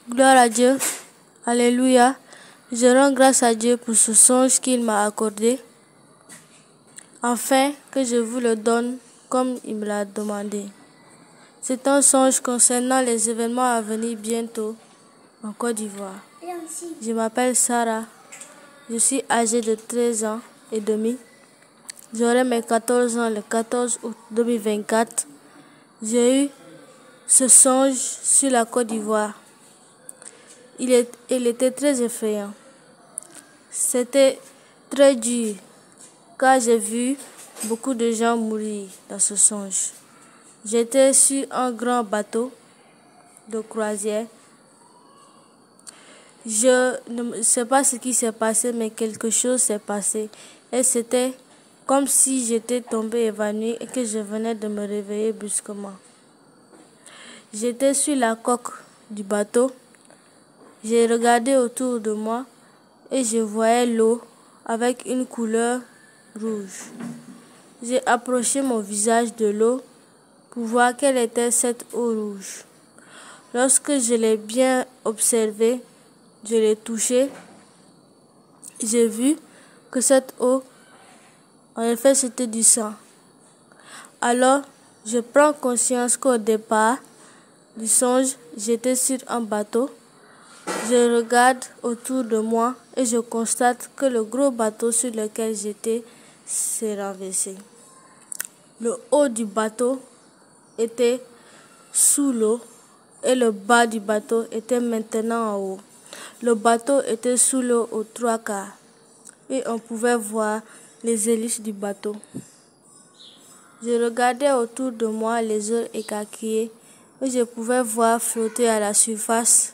Gloire à Dieu. Alléluia. Je rends grâce à Dieu pour ce songe qu'il m'a accordé, afin que je vous le donne comme il me l'a demandé. C'est un songe concernant les événements à venir bientôt en Côte d'Ivoire. Je m'appelle Sarah. Je suis âgée de 13 ans et demi. J'aurai mes 14 ans le 14 août 2024. J'ai eu ce songe sur la Côte d'Ivoire. Il était très effrayant. C'était très dur, car j'ai vu beaucoup de gens mourir dans ce songe. J'étais sur un grand bateau de croisière. Je ne sais pas ce qui s'est passé, mais quelque chose s'est passé. Et c'était comme si j'étais tombée évanouie et que je venais de me réveiller brusquement. J'étais sur la coque du bateau. J'ai regardé autour de moi et je voyais l'eau avec une couleur rouge. J'ai approché mon visage de l'eau pour voir quelle était cette eau rouge. Lorsque je l'ai bien observée, je l'ai touchée, j'ai vu que cette eau, en effet, c'était du sang. Alors, je prends conscience qu'au départ du songe, j'étais sur un bateau. Je regarde autour de moi et je constate que le gros bateau sur lequel j'étais s'est renversé. Le haut du bateau était sous l'eau et le bas du bateau était maintenant en haut. Le bateau était sous l'eau aux 3/4 et on pouvait voir les hélices du bateau. Je regardais autour de moi les eaux écarquillées et je pouvais voir flotter à la surface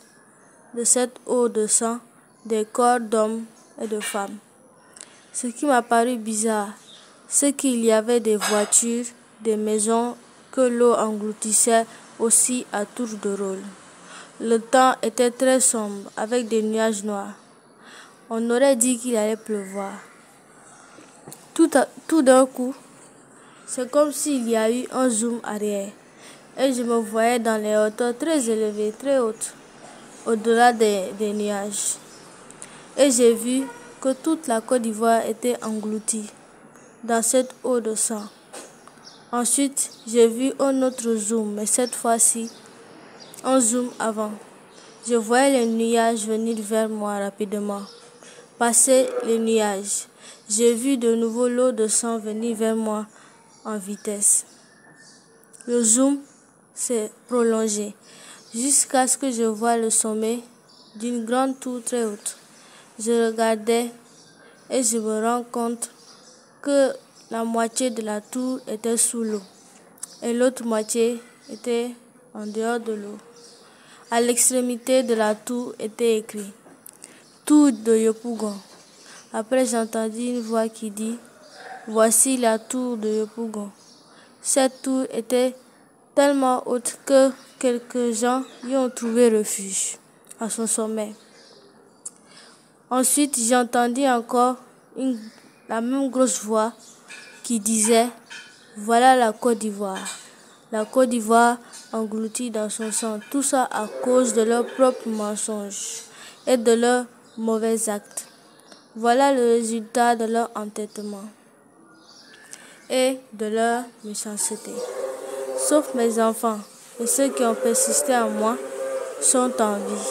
de cette eau de sang des corps d'hommes et de femmes. Ce qui m'a paru bizarre, c'est qu'il y avait des voitures, des maisons que l'eau engloutissait aussi à tour de rôle. Le temps était très sombre avec des nuages noirs. On aurait dit qu'il allait pleuvoir. Tout d'un coup, c'est comme s'il y a eu un zoom arrière et je me voyais dans les hauteurs très élevées, très hautes, au-delà des nuages. Et j'ai vu que toute la Côte d'Ivoire était engloutie dans cette eau de sang. Ensuite, j'ai vu un autre zoom, mais cette fois-ci, un zoom avant. Je voyais les nuages venir vers moi rapidement. Passer les nuages, j'ai vu de nouveau l'eau de sang venir vers moi en vitesse. Le zoom s'est prolongé jusqu'à ce que je voie le sommet d'une grande tour très haute. Je regardais et je me rends compte que la moitié de la tour était sous l'eau et l'autre moitié était en dehors de l'eau. À l'extrémité de la tour était écrit « Tour de Yopougon ». Après, j'entendis une voix qui dit « Voici la tour de Yopougon ». Cette tour était tellement haute que quelques gens y ont trouvé refuge à son sommet. Ensuite, j'entendis encore la même grosse voix qui disait « Voilà la Côte d'Ivoire ». La Côte d'Ivoire engloutie dans son sang, tout ça à cause de leurs propres mensonges et de leurs mauvais actes. Voilà le résultat de leur entêtement et de leur méchanceté. Sauf mes enfants et ceux qui ont persisté en moi sont en vie.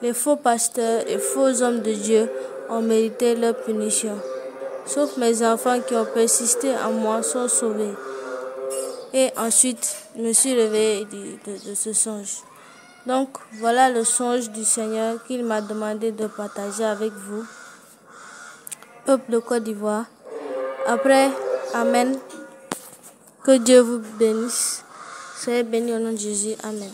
Les faux pasteurs et faux hommes de Dieu ont mérité leur punition. Sauf mes enfants qui ont persisté en moi sont sauvés. Et ensuite, je me suis réveillée de ce songe. Donc, voilà le songe du Seigneur qu'il m'a demandé de partager avec vous, peuple de Côte d'Ivoire. Après, Amen. Que Dieu vous bénisse. Soyez bénis au nom de Jésus. Amen.